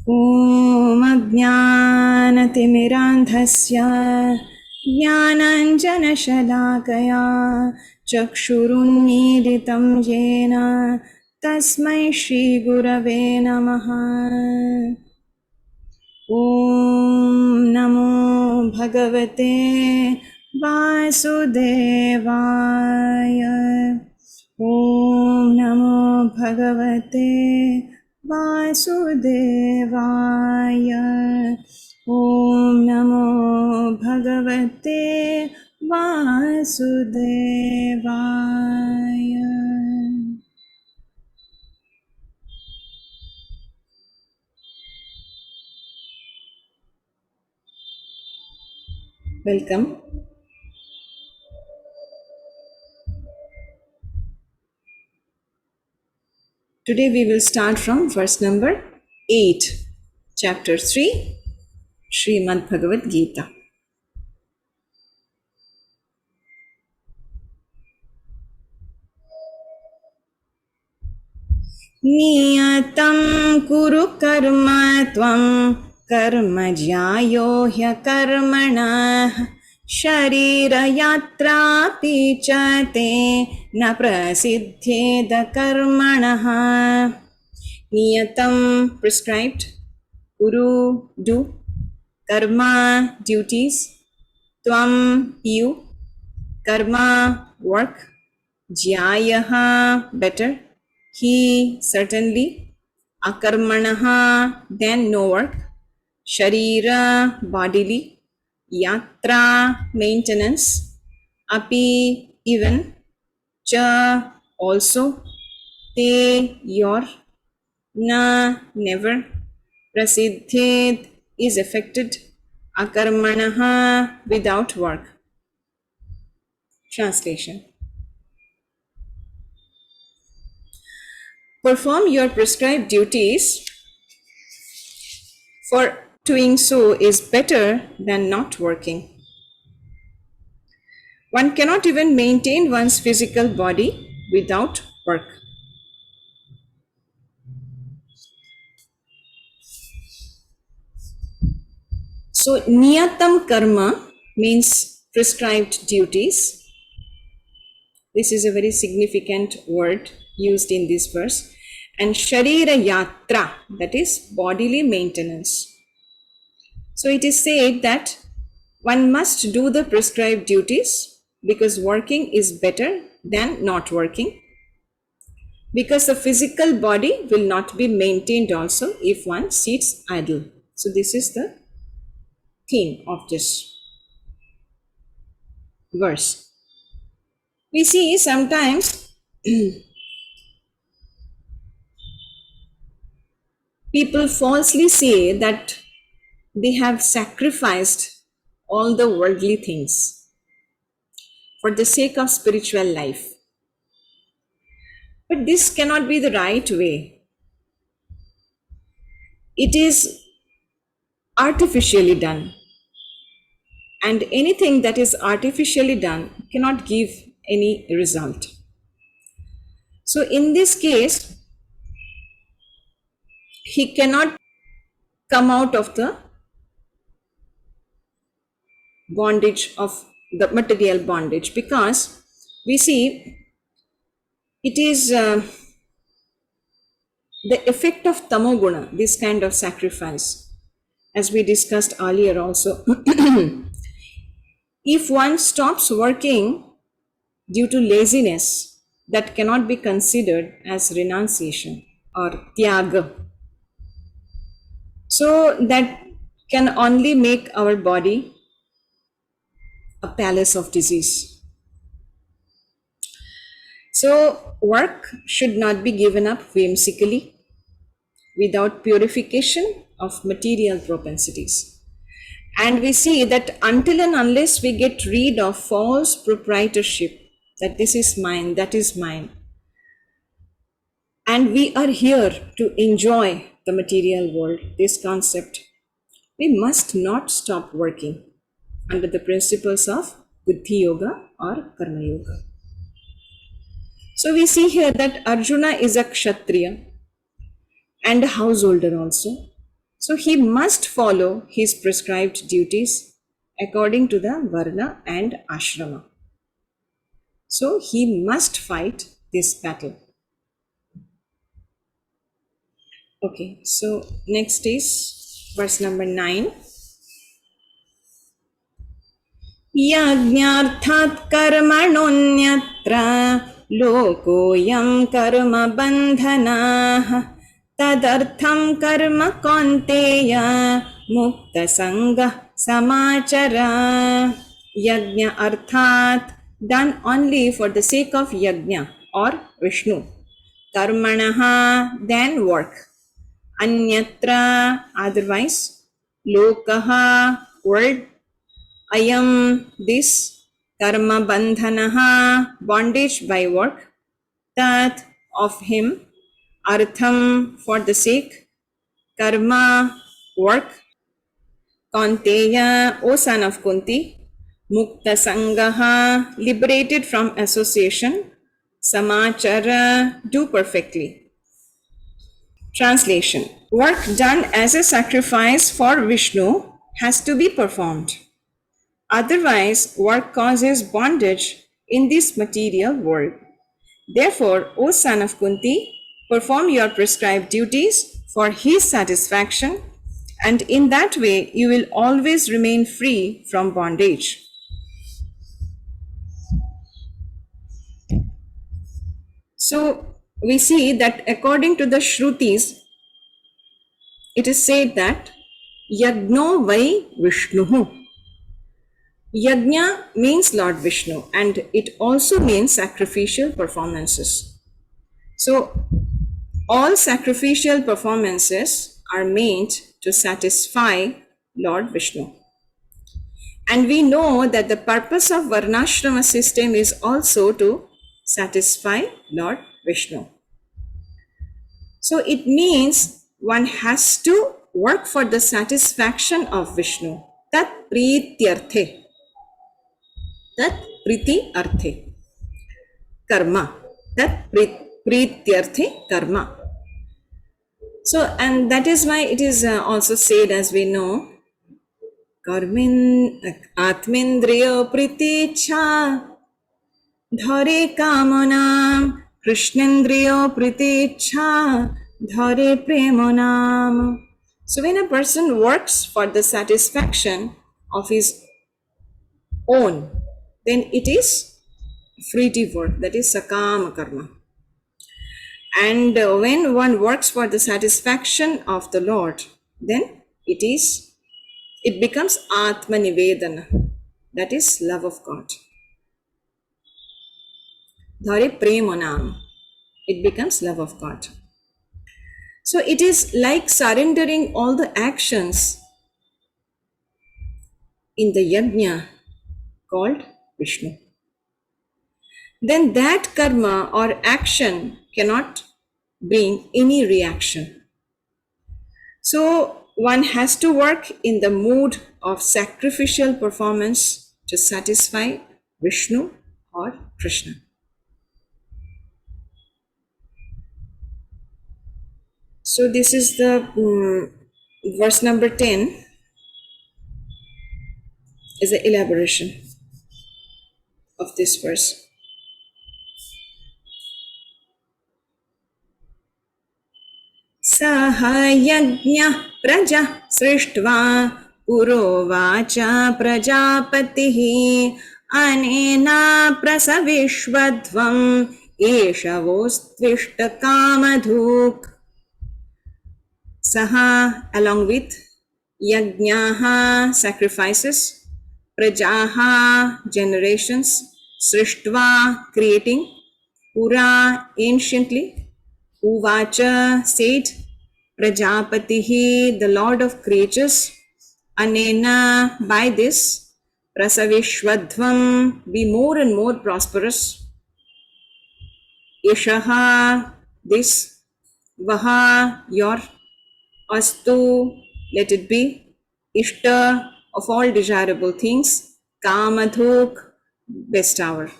ॐ अज्ञानतिमिरान्धस्य ज्ञानाञ्जनशलाकया चक्षुरुन्मीलितं येन तस्मै श्रीगुरवे नमः। ॐ नमो भगवते वासुदेवाय। ॐ नमो भगवते वासुदेवाय। ॐ नमो भगवते वासुदेवाय। Welcome. Today we will start from verse number 8, chapter 3, Śrimad Bhagavad Gītā. नियतं कुरु कर्म त्वं कर्म ज्यायो ह्यकर्मणः शरीरयात्रापि च ते न प्रसिद्धेद कर्मणः। नियतं prescribed, kuru do, karma duties, tvam you, karma work, jyayaha better, he certainly, akarmanaha then no work, sharira bodily, yatra maintenance, api even, cha also, te your, na never, prasiddhed is affected, akarmanaha without work. Translation. Perform your prescribed duties, for doing so is better than not working. One cannot even maintain one's physical body without work. So, niyatam karma means prescribed duties. This is a very significant word used in this verse. And sharira yatra, that is bodily maintenance. So it is said that one must do the prescribed duties because working is better than not working, because the physical body will not be maintained also if one sits idle. So this is the theme of this verse. We see sometimes people falsely say that they have sacrificed all the worldly things for the sake of spiritual life. But this cannot be the right way. It is artificially done. And anything that is artificially done cannot give any result. So in this case, he cannot come out of the bondage of the material bondage, because we see it is the effect of tamoguna, this kind of sacrifice, as we discussed earlier also. If one stops working due to laziness, that cannot be considered as renunciation or tyaga. So that can only make our body a palace of disease. So work should not be given up whimsically without purification of material propensities. And we see that until and unless we get rid of false proprietorship, that this is mine, that is mine, and we are here to enjoy the material world, this concept, we must not stop working under the principles of Buddhi Yoga or Karma Yoga. So we see here that Arjuna is a Kshatriya and a householder also. So he must follow his prescribed duties according to the varna and ashrama. So he must fight this battle. Okay, so next is verse number 9. Yajñārthat karmaṇoñyatra lokoyam karma bandhanah tadartham karma kaunteya mukta sangha samachara. Yajna arthat, done only for the sake of yajna or Vishnu. Karmanaha, then work. Anyatra, otherwise. Lokaha, world. Ayam, this. Karma bandhanaha, bondage by work. Tat, of him. Artham, for the sake. Karma, work. Kaunteya, O son of Kunti. Mukta sangaha, liberated from association. Samachara, do perfectly. Translation. Work done as a sacrifice for Vishnu has to be performed. Otherwise, work causes bondage in this material world. Therefore, O son of Kunti, perform your prescribed duties for his satisfaction, and in that way you will always remain free from bondage. So, we see that according to the Shrutis, it is said that Yajno Vai Vishnuhu. Yajna means Lord Vishnu, and it also means sacrificial performances. So, all sacrificial performances are meant to satisfy Lord Vishnu. And we know that the purpose of Varnashrama system is also to satisfy Lord Vishnu. So it means one has to work for the satisfaction of Vishnu. Tat prityarthe. Tat priti arthe. Karma. Tat prityarthe karma. So, and that is why it is also said, as we know, Karmin Atmindriya priticha dhare kamanam Kṛṣṇendriya priticha dhare premanam. So when a person works for the satisfaction of his own, then it is fruitive work, that is sakama karma. And when one works for the satisfaction of the Lord, then it becomes Atma Nivedana, that is love of God. Dhare Premanam, it becomes love of God. So it is like surrendering all the actions in the yajna called Vishnu. Then that karma or action cannot bring any reaction. So one has to work in the mood of sacrificial performance to satisfy Vishnu or Krishna. So this is the verse number 10 is the elaboration of this verse. Sahayajñah praja srishtva purovacha prajapatihi anena prasavishvadvam eshavostvishta kamadhuk. Saha, along with, yajñaha, sacrifices, prajaha, generations, srishtva, creating, pura, anciently, uvacha, said, prajapatihi, the Lord of creatures, anena, by this, prasavishvadvam, be more and more prosperous, yashaha, this, vaha, your, astu, let it be, ishta, of all desirable things, kamadhuk, best hour.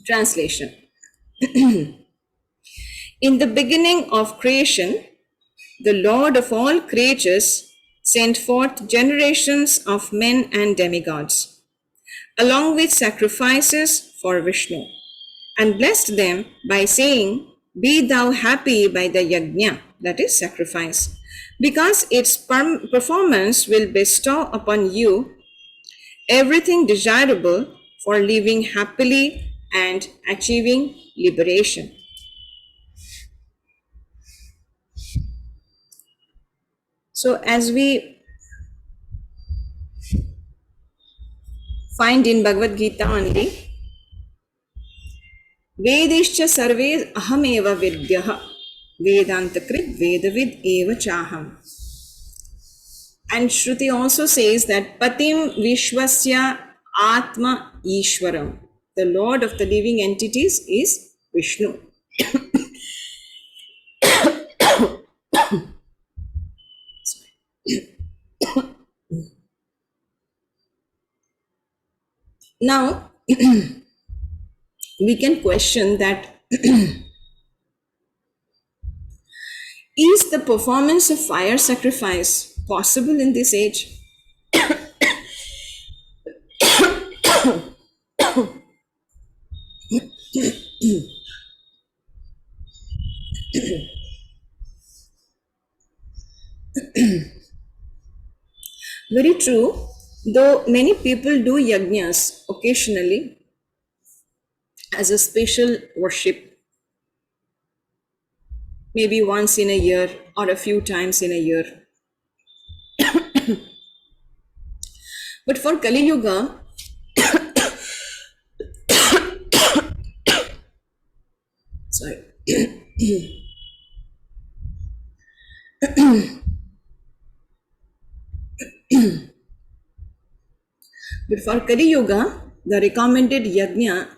Translation. In the beginning of creation, the Lord of all creatures sent forth generations of men and demigods, along with sacrifices for Vishnu, and blessed them by saying, "Be thou happy by the yajna," that is sacrifice, because its performance will bestow upon you everything desirable for living happily and achieving liberation. So, as we find in Bhagavad Gītā only, Vedishcha sarve ahameva vidyah Vedantakrit Vedavid eva chaham. And Shruti also says that Patim Vishwasya Atma Ishwaram. The Lord of the living entities is Vishnu. Now, we can question that is the performance of fire sacrifice possible in this age? Very true, though many people do yajnas occasionally as a special worship, maybe once in a year or a few times in a year. But for Kali Yuga, sorry. But for Kali Yuga, the recommended yajna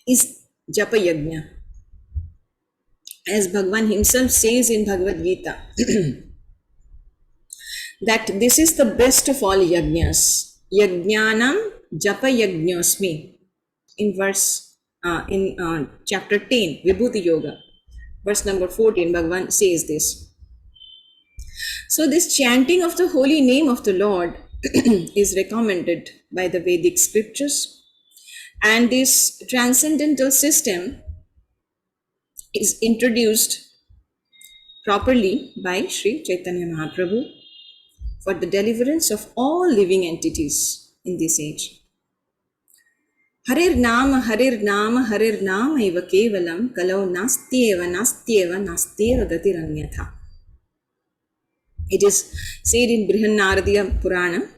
is Japa Yajna. As Bhagavan himself says in Bhagavad Gītā, that this is the best of all yajnas. Yajnanam Japa Yajñosmi. In chapter 10, Vibhuti Yoga, verse number 14, Bhagavan says this. So this chanting of the holy name of the Lord is recommended by the Vedic scriptures, and this transcendental system is introduced properly by Sri Chaitanya Mahaprabhu for the deliverance of all living entities in this age. Harir Nama eva kevalam kalau nastyeva gatiranyatha. It is said in Brihanaradiya Purana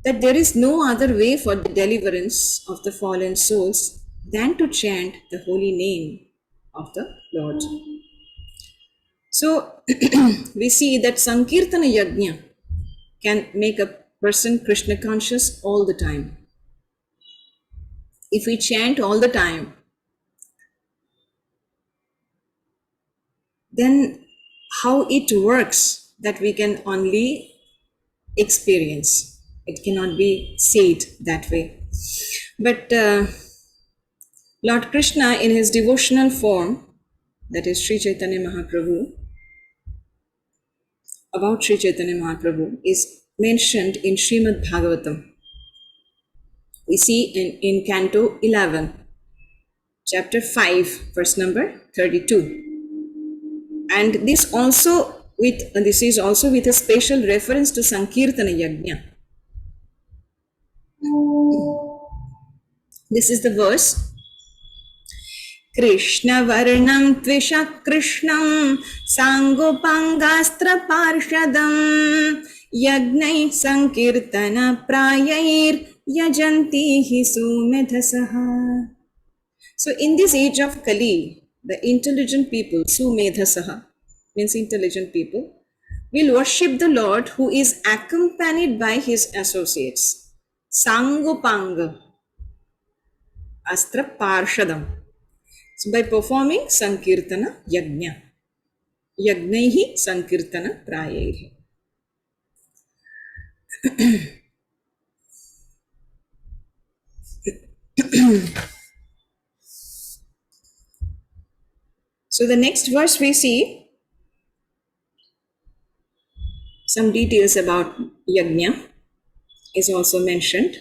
that there is no other way for the deliverance of the fallen souls than to chant the holy name of the Lord. So we see that Sankirtana Yajna can make a person Krishna conscious all the time. If we chant all the time, then how it works, that we can only experience. It cannot be said that way. But Lord Krishna in his devotional form, that is Sri Chaitanya Mahaprabhu, about Sri Chaitanya Mahaprabhu is mentioned in Śrimad Bhagavatam. We see in Canto 11, chapter 5, verse number 32. And this is also with a special reference to Sankirtana Yajna. This is the verse. Krishna Varnam Tvisha Krishnam Sangopangastra Parshadam Yagnai Sankirtana Prayair Yajanti Sumedhasaha. So in this age of Kali, the intelligent people, Sumedhasaha, means intelligent people, will worship the Lord who is accompanied by his associates. Sangopanga Astra Parshadam. So by performing Sankirtana Yajna. Yagnaihi Sankirtana Prayair. So the next verse we see, Some details about yajna is also mentioned.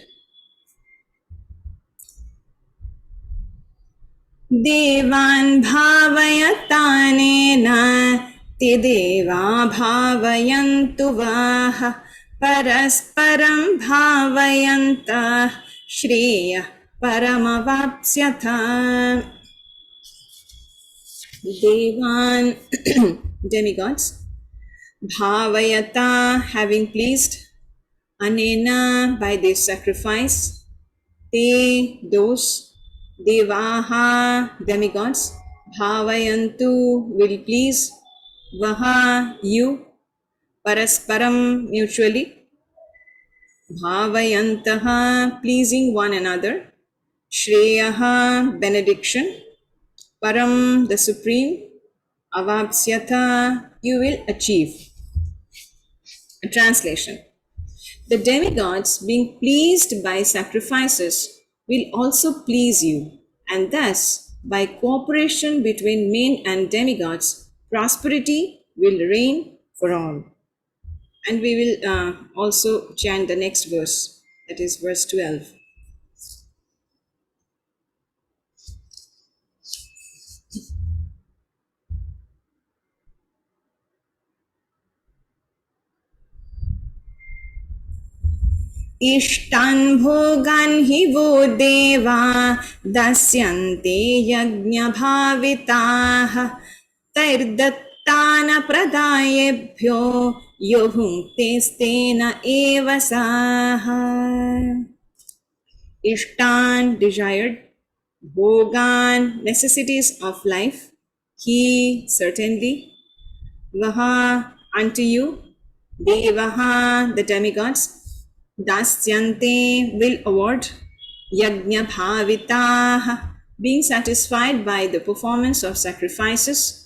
Devan bhavayatanena te deva bhavayantu vaha parasparam bhavayanta shreya paramavapsyatha. Devan, demigods, bhavayata, having pleased, anena, by this sacrifice, te, those, devaha, demigods, bhavayantu, will please, vaha, you, parasparam, mutually, bhavayantaha, pleasing one another, shreyaha, benediction, param, the supreme, avapsyatha, you will achieve. A translation. The demigods, being pleased by sacrifices, will also please you, and thus, by cooperation between men and demigods, prosperity will reign for all. And we will also chant the next verse, that is verse 12. Ishtan bhogan hi vo deva dasyante yajna bhavitaha tairdhattana pradayebhyo yohungte stena eva saha. Ishtan, desired, bhogan, necessities of life, he, certainly, vaha, unto you, devaha, the demigods, dasyante, will award, yajna bhavitaha, being satisfied by the performance of sacrifices,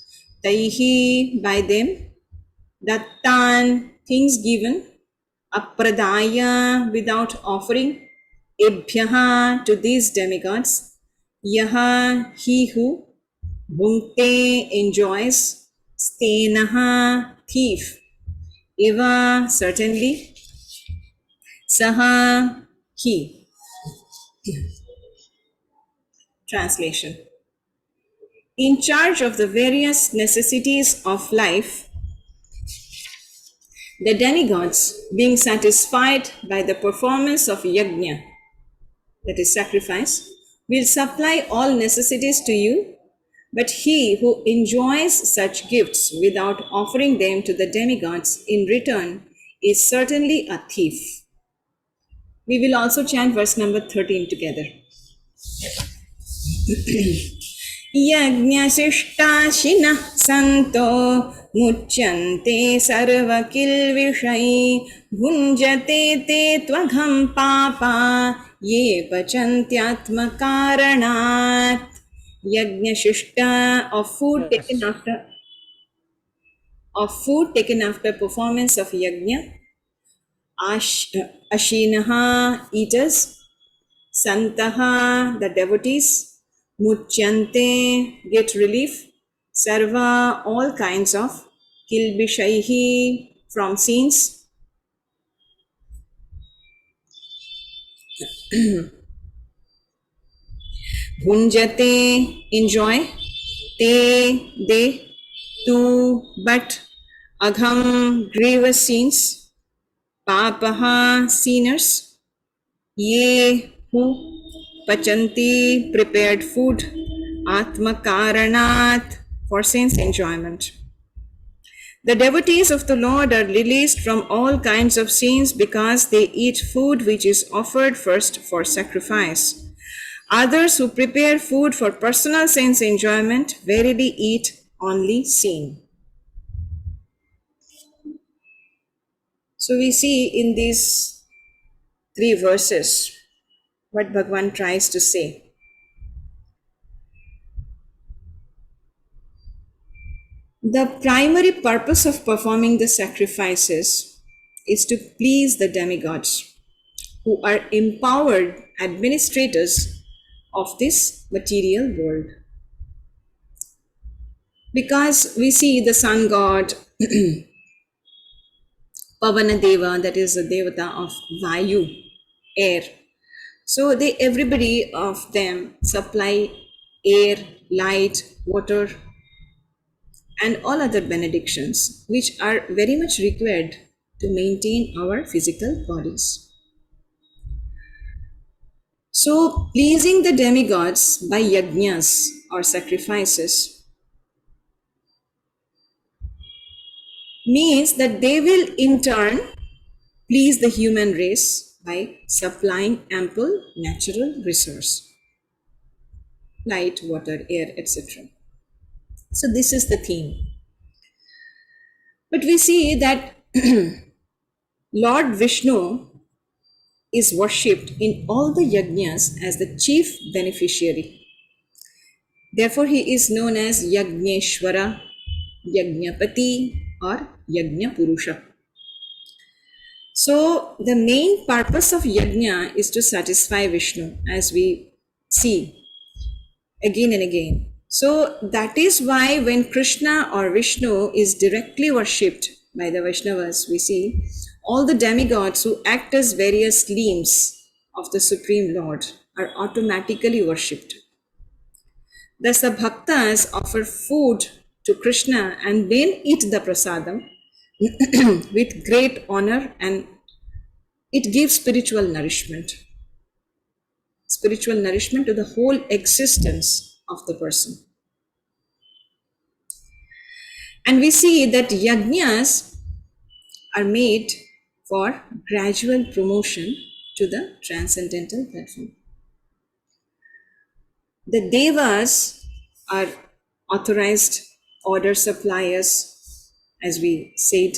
taihi, by them, dattan, things given, apradaya, without offering, ebhyaha, to these demigods, yaha, he who, bhunkte, enjoys, stenaha, thief, eva, certainly, saha, he. Translation. In charge of the various necessities of life, the demigods, being satisfied by the performance of yajna, that is sacrifice, will supply all necessities to you, but he who enjoys such gifts without offering them to the demigods in return is certainly a thief. We will also chant verse number 13 together. Yajñasishtāshinah santo muchyante sarvakilvishai bhunjate te tvagham pāpā ye pachantyatmakaranāt. Yajñashishta, of food taken after performance of yajna. Ashinaha, eaters. Santaha, the devotees. Muchyante, get relief. Sarva, all kinds of. Kilbishaihi, from sins. Bhunjate, enjoy. Te, they. Tu, but. Agham, grievous sins. Papaha, sinners. Ye, who. Pachanti, prepared food. Atmakaranat, for sense enjoyment. The devotees of the Lord are released from all kinds of sins because they eat food which is offered first for sacrifice. Others who prepare food for personal sense enjoyment verily eat only sin. So we see in these 3 verses what Bhagavan tries to say. The primary purpose of performing the sacrifices is to please the demigods, who are empowered administrators of this material world. Because we see the sun god Pavana Deva, that is the Devata of Vayu, air. So everybody of them supply air, light, water, and all other benedictions, which are very much required to maintain our physical bodies. So, pleasing the demigods by yajnas or sacrifices means that they will in turn please the human race by supplying ample natural resource, light, water, air, etc. So, this is the theme. But we see that Lord Vishnu is worshipped in all the yajnas as the chief beneficiary. Therefore, he is known as Yajneshwara, Yajnapati, or Yajna Purusha. So, the main purpose of yajna is to satisfy Vishnu, as we see again and again. So, that is why when Krishna or Vishnu is directly worshipped by the Vaishnavas, we see all the demigods who act as various limbs of the Supreme Lord are automatically worshipped. Thus, the bhaktas offer food to Krishna and then eat the prasadam with great honor, and it gives spiritual nourishment to the whole existence of the person. And we see that yajnas are made for gradual promotion to the transcendental platform. The devas are authorized order suppliers, as we said,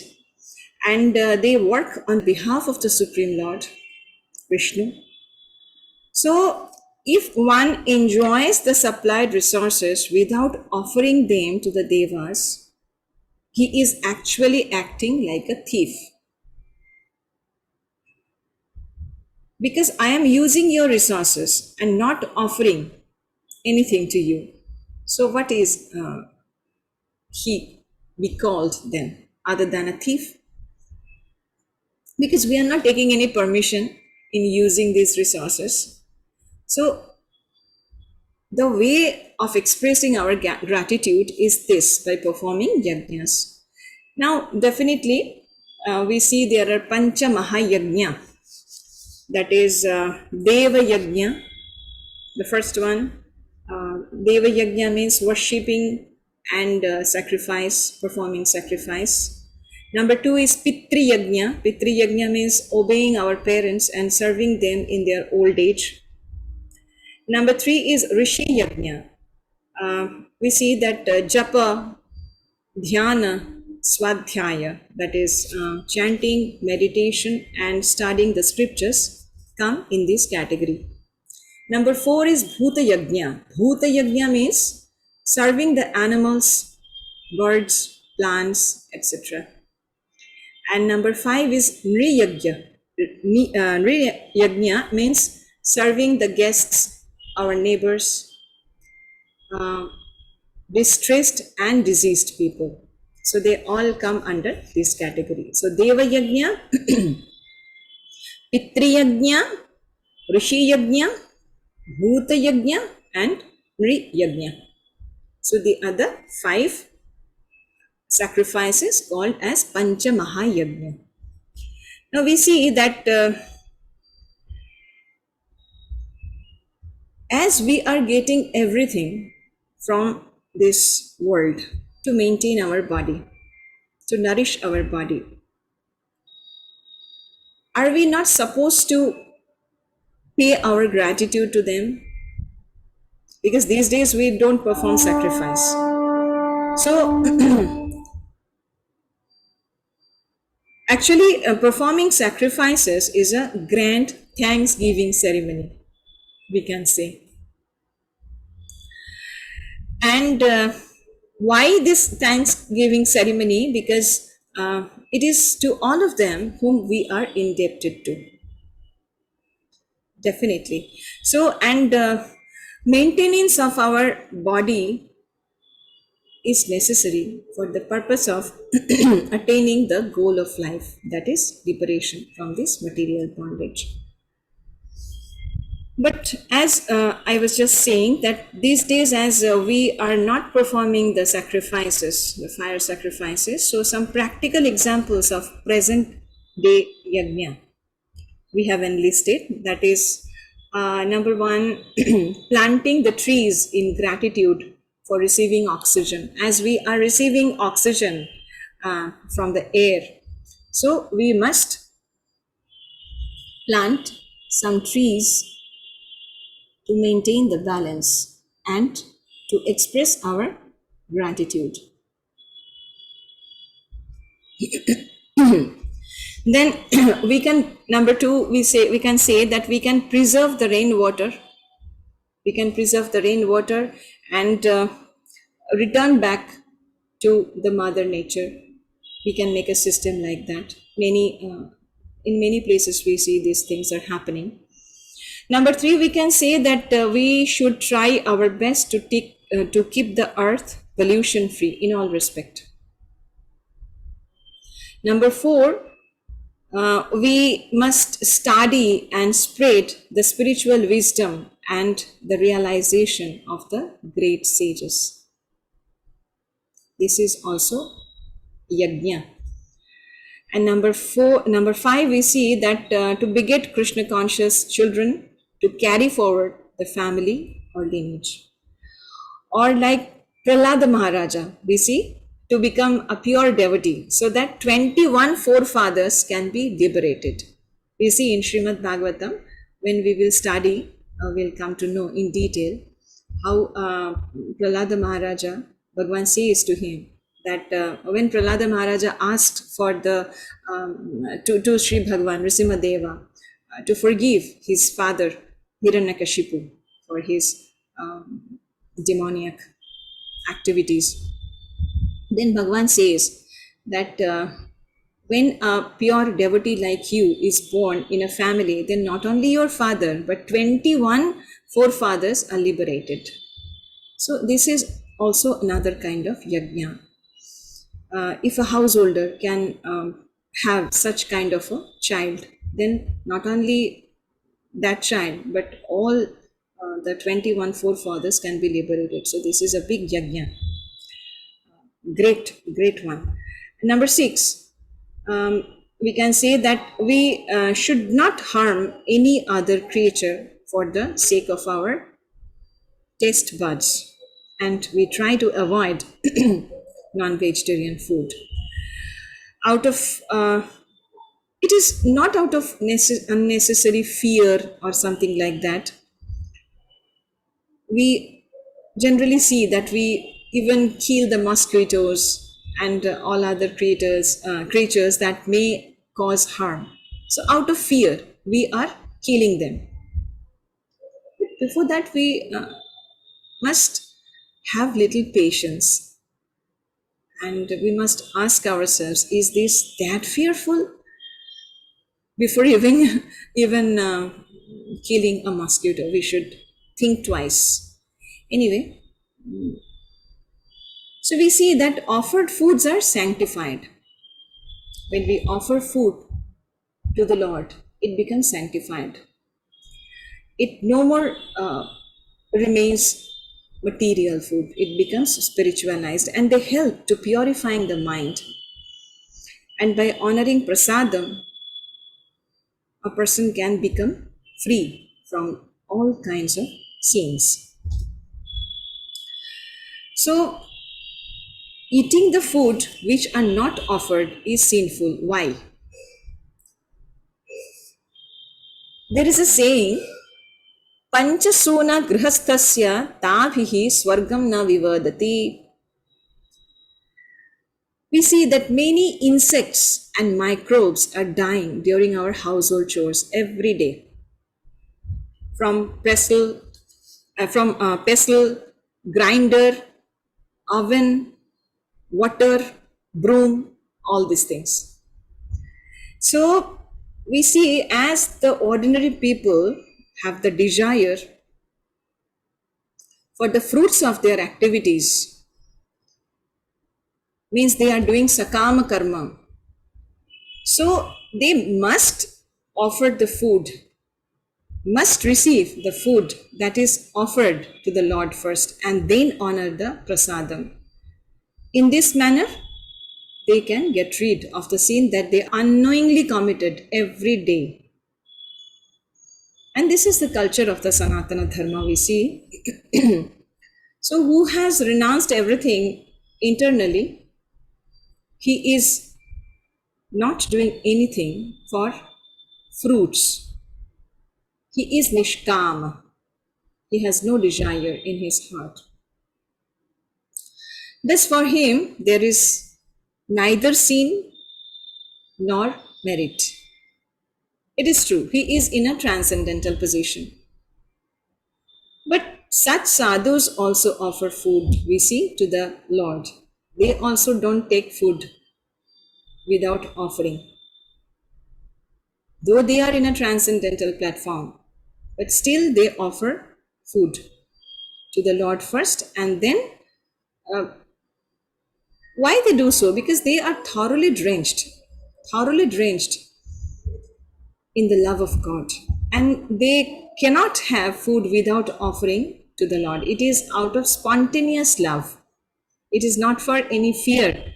and they work on behalf of the Supreme Lord, Vishnu. So, if one enjoys the supplied resources without offering them to the devas, he is actually acting like a thief. Because I am using your resources and not offering anything to you. So what is he be called then, other than a thief? Because we are not taking any permission in using these resources. So the way of expressing our gratitude is this, by performing yajnas. Now definitely we see there are Pancha Mahayajna, that is Deva Yajna. The first one, Deva Yajna means worshipping and performing sacrifice. Number 2 is Pitri Yajna. Pitri Yajna means obeying our parents and serving them in their old age. Number 3 is Rishi Yajna. We see that Japa, Dhyana, Swadhyaya, that is chanting, meditation, and studying the scriptures, come in this category. Number 4 is Bhuta Yajna. Bhuta Yajna means serving the animals, birds, plants, etc. And number 5 is Nri Yajna. Nri Yajna means serving the guests, our neighbors, distressed and diseased people. So they all come under this category. So Deva Yajna, Pitri Yajna, Rishi Yajna, Bhuta Yajna, and Nri Yajna. So the other 5 sacrifices called as Pancha Mahayajna. Now we see that as we are getting everything from this world to maintain our body, to nourish our body, are we not supposed to pay our gratitude to them? Because these days we don't perform sacrifice. So actually performing sacrifices is a grand thanksgiving ceremony, we can say. And why this thanksgiving ceremony? Because it is to all of them whom we are indebted to. Definitely. So, and maintenance of our body is necessary for the purpose of attaining the goal of life, that is liberation from this material bondage. But as I was just saying, that these days, as we are not performing the sacrifices, the fire sacrifices, so some practical examples of present day yajna we have enlisted. That is, number one, planting the trees in gratitude for receiving oxygen. As we are receiving oxygen from the air, so we must plant some trees to maintain the balance and to express our gratitude. Then we can, number two, we can say that we can preserve the rainwater. We can preserve the rainwater and return back to the mother nature. We can make a system like that. In many places we see these things are happening. Number three, we can say that we should try our best to keep the earth pollution free in all respect. Number four, we must study and spread the spiritual wisdom and the realization of the great sages. This is also yajna. And number five, we see that to beget Krishna conscious children, to carry forward the family or lineage. Or like Prahlada Maharaja, we see, to become a pure devotee, so that 21 forefathers can be liberated. We see in Śrimad Bhagavatam, when we will study, we'll come to know in detail how Prahlada Maharaja, Bhagavan says to him that when Prahlada Maharaja asked for the to Sri Bhagavan, Nrisimha Deva, to forgive his father Hiranyakashipu for his demoniac activities, then Bhagavan says that when a pure devotee like you is born in a family, then not only your father, but 21 forefathers are liberated. So this is also another kind of yajna. If a householder can have such kind of a child, then not only that child, but all the 21 forefathers can be liberated. So this is a big yajna. Great one. Number six, we can say that we should not harm any other creature for the sake of our taste buds, and we try to avoid non-vegetarian food. It is not out of unnecessary fear or something like that. We generally see that we even kill the mosquitoes and all other creatures that may cause harm. So out of fear, we are killing them. Before that, we must have little patience, and we must ask ourselves, is this that fearful? Before even killing a mosquito, we should think twice. Anyway, so we see that offered foods are sanctified. When we offer food to the Lord, it becomes sanctified. It no more remains material food. It becomes spiritualized, and they help to purifying the mind. And by honoring prasadam, a person can become free from all kinds of sins. So, eating the food which are not offered is sinful. Why? There is a saying, Panchasuna grihasthasya tabhihi swargam na vivadati. We see that many insects and microbes are dying during our household chores every day. From pestle, grinder, oven, water, broom, all these things. So we see, as the ordinary people have the desire for the fruits of their activities, means they are doing sakama karma. So they must offer the food, must receive the food that is offered to the Lord first and then honor the prasadam. In this manner, they can get rid of the sin that they unknowingly committed every day. And this is the culture of the Sanatana Dharma we see. So who has renounced everything internally, he is not doing anything for fruits. He is nishkama. He has no desire in his heart. Thus for him, there is neither sin nor merit. It is true, he is in a transcendental position. But such sadhus also offer food, we see, to the Lord. They also don't take food without offering. Though they are in a transcendental platform, but still they offer food to the Lord first, and then why they do so? Because they are thoroughly drenched in the love of God, and they cannot have food without offering to the Lord. It is out of spontaneous love. It is not for any fear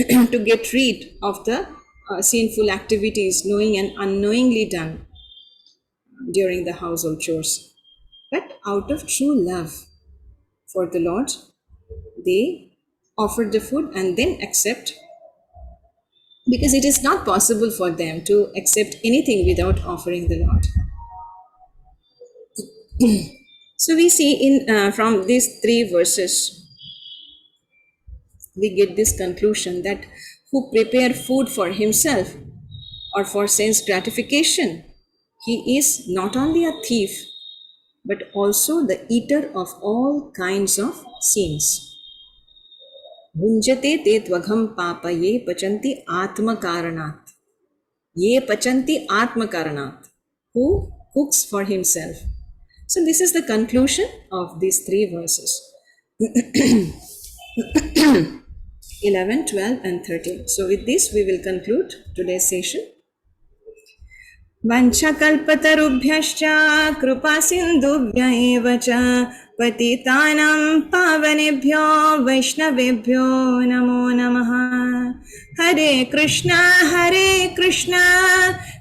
to get rid of the sinful activities knowing and unknowingly done during the household chores, but out of true love for the Lord, they offer the food and then accept, because it is not possible for them to accept anything without offering the Lord. So we see in from these three verses, we get this conclusion that who prepare food for himself or for sense gratification, he is not only a thief, but also the eater of all kinds of sins. Bhunjate te tvagham papa ye pachanti atma karanat. Ye pachanti atma karanat. Who cooks for himself. So this is the conclusion of these three verses. 11, 12 and 13. So with this we will conclude today's session. Vanchakalpatarubhyascha kripa sindhubhya eva cha patitanam pavanebhyo vaishnavebhyo namo namaha. Hare Krishna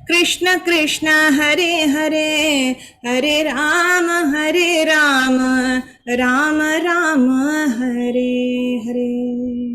Krishna Krishna Hare Hare, Hare Rama Rama Rama Hare Hare.